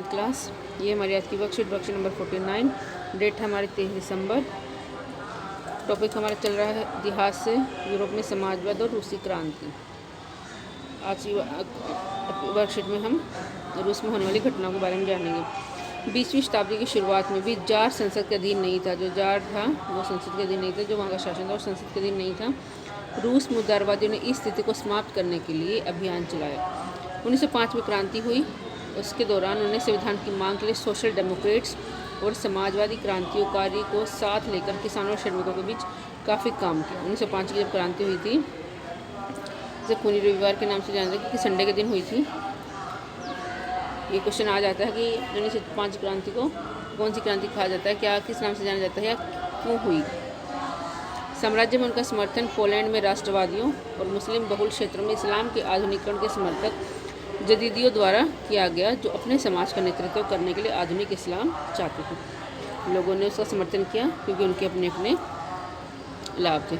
9th class. ये हमारी आज की वर्कशीट नंबर 49। डेट है हमारी 23 दिसंबर। टॉपिक हमारा चल रहा है इतिहास से यूरोप में समाजवाद और रूसी क्रांति। आज की वर्कशीट में हम रूस में होने वाली घटनाओं के बारे में जानेंगे। 20वीं शताब्दी की शुरुआत में भी जार संसद के अधीन नहीं था। जो जार था वो संसद के अधीन नहीं था, जो वहाँ का शासन था और संसद के अधीन नहीं था। रूस में उदारवादियों ने इस स्थिति को समाप्त करने के लिए अभियान चलाया। 1905 में क्रांति हुई। उसके दौरान उन्होंने संविधान की मांग के लिए सोशल डेमोक्रेट्स और समाजवादी क्रांतिकारी को साथ लेकर किसानों और श्रमिकों के बीच काफ़ी काम किया। 1905 की जब क्रांति हुई थी, जब खूनी रविवार के नाम से जाना जाता है, कि संडे के दिन हुई थी। ये क्वेश्चन आ जाता है कि 1905 क्रांति को कौन सी क्रांति कहा जाता है, क्या किस नाम से जाना जाता है या क्यों हुई। साम्राज्य में उनका समर्थन पोलैंड में राष्ट्रवादियों और मुस्लिम बहुल क्षेत्रों में इस्लाम के आधुनिकीकरण के समर्थक जदीदियों द्वारा किया गया, जो अपने समाज का नेतृत्व करने के लिए आधुनिक इस्लाम चाहते थे। लोगों ने उसका समर्थन किया क्योंकि उनके अपने अपने लाभ थे।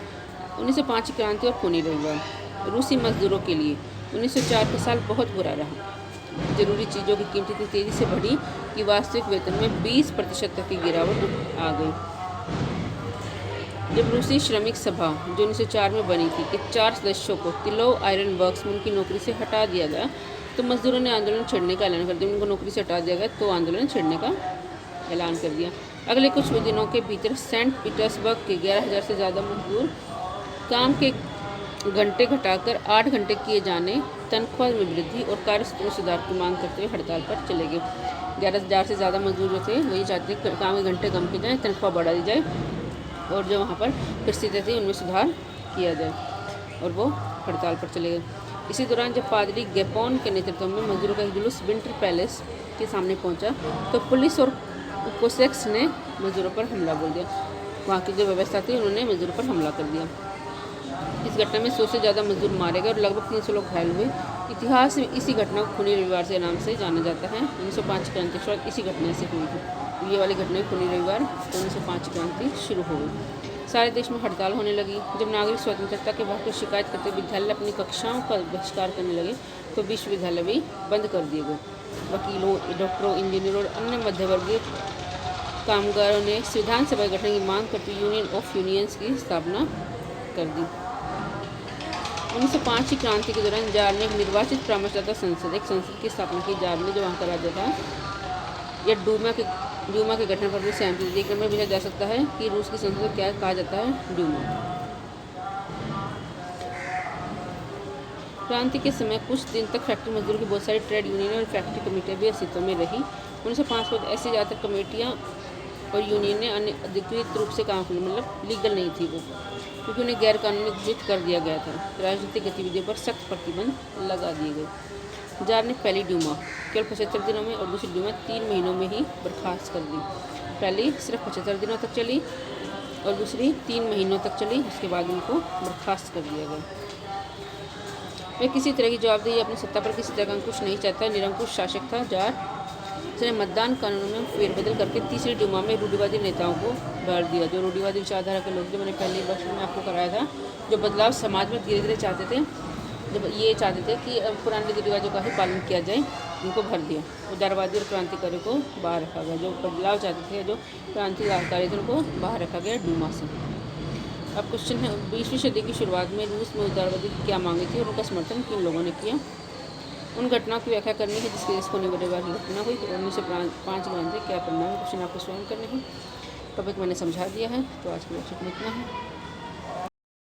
1905 की क्रांति और खूनी रविवार। रूसी मजदूरों के लिए 1904 का साल बहुत बुरा रहा। जरूरी चीज़ों की कीमत इतनी तेज़ी से बढ़ी कि वास्तविक वेतन में 20% तक की गिरावट आ गई। जब रूसी श्रमिक सभा जो 1904 में बनी थी के 4 सदस्यों को तिलोव आयरन वर्क्स में उनकी नौकरी से हटा दिया गया, तो मजदूरों ने आंदोलन छेड़ने का ऐलान कर दिया। उनको नौकरी से हटा दिया गया तो आंदोलन छेड़ने का ऐलान कर दिया। अगले कुछ दिनों के भीतर सेंट पीटर्सबर्ग के 11,000 से ज़्यादा मजदूर काम के घंटे घटाकर 8 घंटे किए जाने, तनख्वाह में वृद्धि और कार्यस्थल में सुधार की मांग करते हुए हड़ताल पर चले गए। 11,000 से ज़्यादा मजदूर जो थे वही चाहते थे काम के घंटे कम किए जाए, तनख्वाह बढ़ा दी जाए और जो वहाँ पर परिस्थितियाँ थी उनमें सुधार किया जाए, और वो हड़ताल पर चले गए। इसी दौरान जब पादरी गैपोन के नेतृत्व में मजदूरों का एक जुलूस विंटर पैलेस के सामने पहुँचा, तो पुलिस और कोसेक्स ने मजदूरों पर हमला बोल दिया। वहाँ की जो व्यवस्था थी उन्होंने मजदूरों पर हमला कर दिया। इस घटना में 100 से ज़्यादा मजदूर मारे गए और लगभग 300 लोग घायल हुए। इतिहास में इसी घटना को खूनी रविवार के नाम से जाना जाता है। 1905 की क्रांति शुरुआत इसी घटना से हुई थी। ये वाली घटना खूनी रविवार, तो 1905 की क्रांति शुरू हो गई। सारे देश में हड़ताल होने लगी। जब नागरिक स्वतंत्रता के बारे में शिकायत करते विद्यालय अपनी कक्षाओं का बहिष्कार करने लगे, तो विश्वविद्यालय भी बंद कर दिए गए। वकीलों, डॉक्टरों, इंजीनियरों और अन्य मध्यवर्गीय कामगारों ने संविधान सभा गठन की मांग करती यूनियन ऑफ यूनियंस की स्थापना कर दी। 1905 की क्रांति के दौरान जार ने एक निर्वाचित परामर्शदाता संसद, एक संसद की स्थापना की। जार ने, जो वहाँ का राज्य था, यह डूमा के गठन पर भी सहमति दी। एक नंबर पूछा जा सकता है कि रूस की संसद को क्या कहा जाता है, डूमा। क्रांति के समय कुछ दिन तक फैक्ट्री मजदूरों की बहुत सारी ट्रेड यूनियन और फैक्ट्री कमेटियाँ भी अस्तित्व में रही। 1905 के बाद ऐसी ज़्यादातर कमेटियाँ और यूनियन ने अन्य अधिकृत रूप से काम करने, मतलब लीगल नहीं थी वो, क्योंकि उन्हें गैर कानूनी घोषित कर दिया गया था। राजनीतिक गतिविधियों पर सख्त प्रतिबंध लगा दिए गए। जार ने पहली डूमा केवल 75 दिनों में और दूसरी डूमा 3 महीनों में ही बर्खास्त कर दी। पहली सिर्फ 75 दिनों तक चली और दूसरी 3 महीनों तक चली। उसके बाद उनको बर्खास्त कर दिया गया। वह किसी तरह की जवाबदेही अपनी सत्ता पर किसी तरह का अंकुश नहीं चाहता, निरंकुश शासक था जार। उसने मतदान कानून में फेरबदल करके तीसरी डूमा में रूढ़िवादी नेताओं को भर दिया, जो रूढ़िवादी विचारधारा के लोग, जो मैंने पहले वर्ष में आपको कराया था, जो बदलाव समाज में धीरे धीरे चाहते थे, जब ये चाहते थे कि पुराने रीति रिवाजों का ही पालन किया जाए, उनको भर दिया। उदारवादी और क्रांतिकारियों को बाहर रखा गया। जो बदलाव चाहते थे, जो क्रांतिकारी थे, उनको बाहर रखा गया डूमा से। अब क्वेश्चन है, 20वीं सदी की शुरुआत में रूस में उदारवादी की क्या मांगी थी और उनका समर्थन किन लोगों ने किया। उन घटनाओं की व्याख्या करनी है जिसकी वजह से खूनी रविवार की घटना हुई। 1905 की क्रांति क्या परिणाम, क्वेश्चन आपको स्वयं करने हैं। टॉपिक मैंने समझा दिया है। तो आज की वर्कशीट में इतना है।